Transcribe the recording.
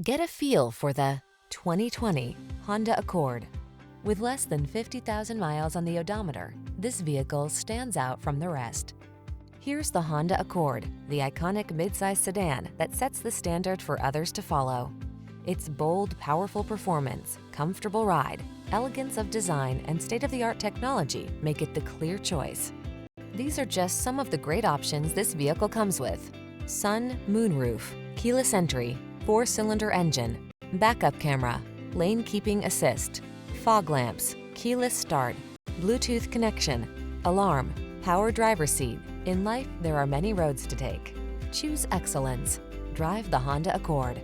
Get a feel for the 2020 Honda Accord. With less than 50,000 miles on the odometer, this vehicle stands out from the rest. Here's the Honda Accord, the iconic midsize sedan that sets the standard for others to follow. Its bold, powerful performance, comfortable ride, elegance of design, and state-of-the-art technology make it the clear choice. These are just some of the great options this vehicle comes with: sun, moonroof, keyless entry, 4-cylinder engine, backup camera, lane keeping assist, fog lamps, keyless start, Bluetooth connection, alarm, power driver seat. In life, there are many roads to take. Choose excellence. Drive the Honda Accord.